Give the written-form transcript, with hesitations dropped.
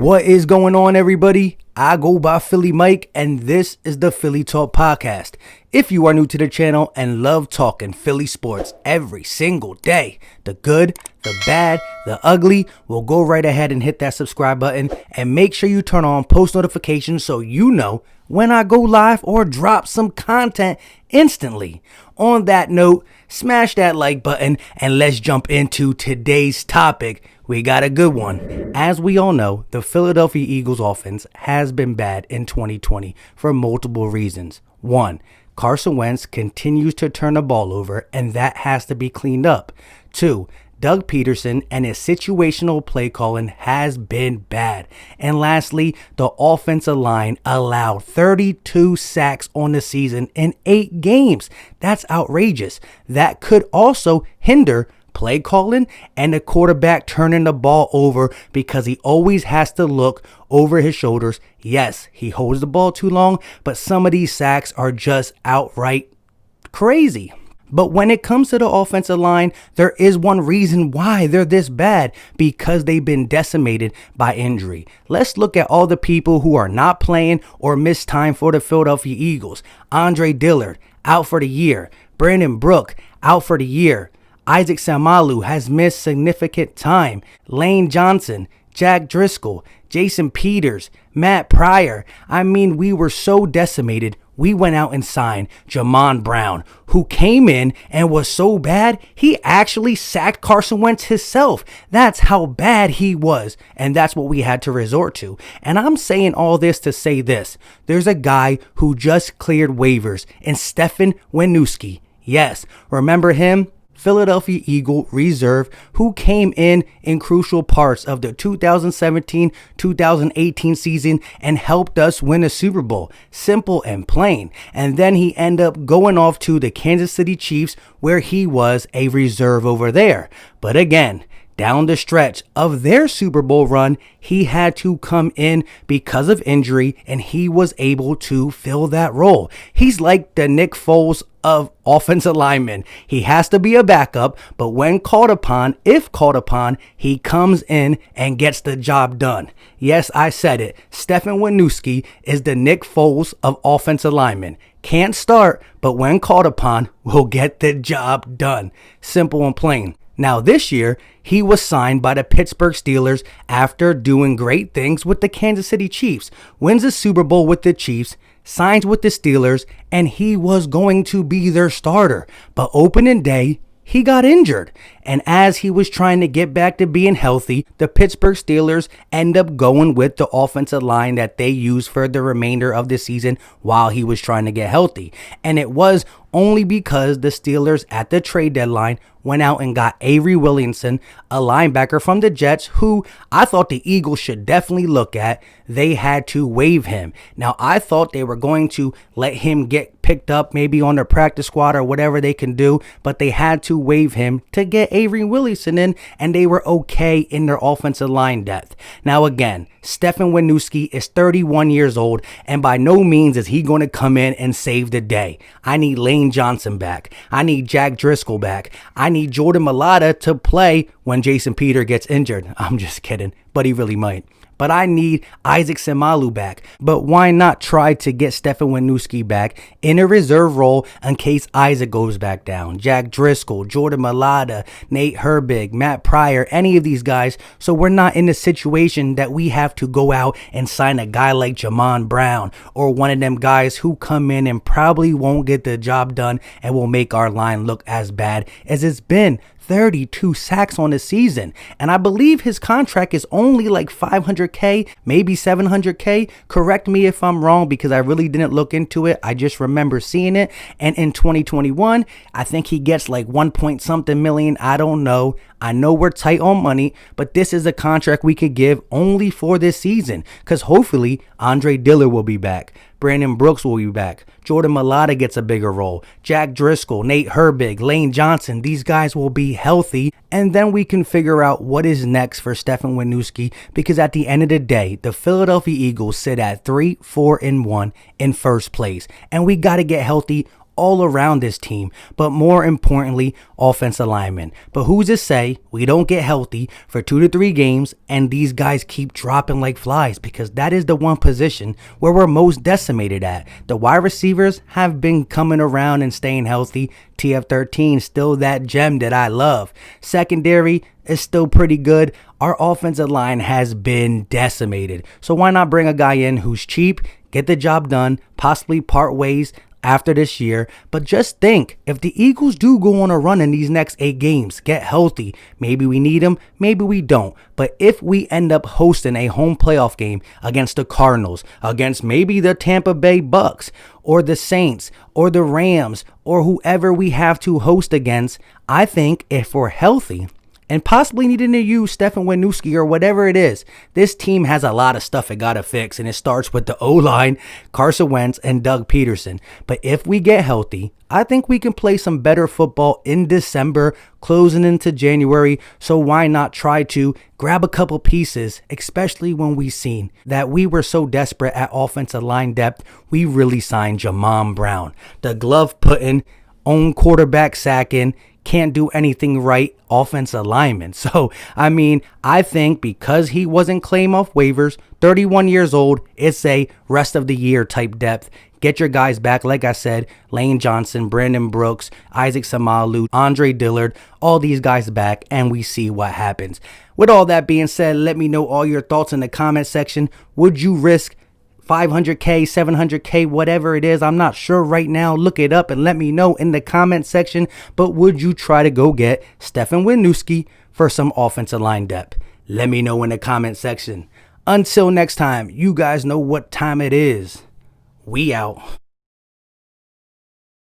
What is going on, everybody? I go by Philly Mike, and this is the Philly Talk Podcast. If you are new to the channel and love talking Philly sports every single day, the good, the bad, the ugly, well, go right ahead and hit that subscribe button and make sure you turn on post notifications so you know when I go live or drop some content instantly. On that note, smash that like button and let's jump into today's topic. We got a good one. As we all know, the Philadelphia Eagles offense has been bad in 2020 for multiple reasons. 1. Carson Wentz continues to turn the ball over, and that has to be cleaned up. 2. Doug Peterson and his situational play calling has been bad. And lastly, the offensive line allowed 32 sacks on the season in 8 games. That's outrageous. That could also hinder play calling and the quarterback turning the ball over because he always has to look over his shoulders. Yes, he holds the ball too long, but some of these sacks are just outright crazy. But when it comes to the offensive line, there is one reason why they're this bad, because they've been decimated by injury. Let's look at all the people who are not playing or missed time for the Philadelphia Eagles. Andre Dillard, out for the year. Brandon Brooks, out for the year. Isaac Samalu has missed significant time. Lane Johnson, Jack Driscoll, Jason Peters, Matt Pryor. I mean, we were so decimated. We went out and signed Jamon Brown, who came in and was so bad, he actually sacked Carson Wentz himself. That's how bad he was, and that's what we had to resort to. And I'm saying all this to say this. There's a guy who just cleared waivers, and Stefen Wisniewski. Yes, remember him? Philadelphia Eagle reserve who came in crucial parts of the 2017-2018 season and helped us win a Super Bowl. Simple and plain. And then he ended up going off to the Kansas City Chiefs, where he was a reserve over there. But again, down the stretch of their Super Bowl run, he had to come in because of injury, and he was able to fill that role. He's like the Nick Foles of offensive linemen. He has to be a backup, but when called upon, if called upon, he comes in and gets the job done. Yes, I said it. Stefen Wisniewski is the Nick Foles of offensive linemen. Can't start, but when called upon, will get the job done. Simple and plain. Now this year, he was signed by the Pittsburgh Steelers after doing great things with the Kansas City Chiefs, wins a Super Bowl with the Chiefs, signs with the Steelers, and he was going to be their starter. But opening day, he got injured. And as he was trying to get back to being healthy, the Pittsburgh Steelers end up going with the offensive line that they used for the remainder of the season while he was trying to get healthy. And it was only because the Steelers at the trade deadline went out and got Avery Williamson, a linebacker from the Jets, who I thought the Eagles should definitely look at. They had to waive him. Now, I thought they were going to let him get picked up maybe on their practice squad or whatever they can do, but they had to waive him to get Avery Williamson in, and they were okay in their offensive line depth. Now, again, Stefen Wisniewski is 31 years old, and by no means is he going to come in and save the day. I need Lane Johnson back. I need Jack Driscoll back. I need Jordan Mailata to play when Jason Peters gets injured. I'm just kidding, but he really might. But I need Isaac Samalu back. But why not try to get Stefen Wisniewski back in a reserve role in case Isaac goes back down? Jack Driscoll, Jordan Mailata, Nate Herbig, Matt Pryor, any of these guys. So we're not in a situation that we have to go out and sign a guy like Jamon Brown or one of them guys who come in and probably won't get the job done and will make our line look as bad as it's been. 32 sacks on the season, and I believe his contract is only like $500K, maybe $700K. Correct me if I'm wrong, because I really didn't look into it. I just remember seeing it. And in 2021, I think he gets like 1 point something million. I don't know. I know we're tight on money, but this is a contract we could give only for this season, because hopefully Andre Dillard will be back. Brandon Brooks will be back. Jordan Mailata gets a bigger role. Jack Driscoll, Nate Herbig, Lane Johnson, these guys will be healthy. And then we can figure out what is next for Stefen Wisniewski, because at the end of the day, the Philadelphia Eagles sit at 3-4-1 in first place. And we got to get healthy all around this team, but more importantly, offensive linemen. But who's to say we don't get healthy for 2 to 3 games and these guys keep dropping like flies, because that is the one position where we're most decimated at. The wide receivers have been coming around and staying healthy. TF13 still that gem that I love. Secondary is still pretty good. Our offensive line has been decimated. So why not bring a guy in who's cheap, get the job done, possibly part ways after this year? But just think, if the Eagles do go on a run in these next 8 games, get healthy, maybe we need them, maybe we don't. But if we end up hosting a home playoff game against the Cardinals, against maybe the Tampa Bay Bucks, or the Saints, or the Rams, or whoever we have to host against, I think if we're healthy, and possibly needing to use Stefen Wisniewski or whatever it is, this team has a lot of stuff it got to fix, and it starts with the O-line, Carson Wentz, and Doug Peterson. But if we get healthy, I think we can play some better football in December, closing into January, so why not try to grab a couple pieces, especially when we seen that we were so desperate at offensive line depth, we really signed Jamon Brown, the glove-putting, own quarterback sacking, can't do anything right offensive lineman. So, I mean, I think because he wasn't claimed off waivers, 31 years old, it's a rest of the year type depth. Get your guys back, like I said, Lane Johnson, Brandon Brooks, Isaac Samalu, Andre Dillard, all these guys back, and we see what happens. With all that being said, let me know all your thoughts in the comment section. Would you risk 500K, 700K, whatever it is? I'm not sure right now. Look it up and let me know in the comment section. But would you try to go get Stefen Wisniewski for some offensive line depth? Let me know in the comment section. Until next time, you guys know what time it is. We out.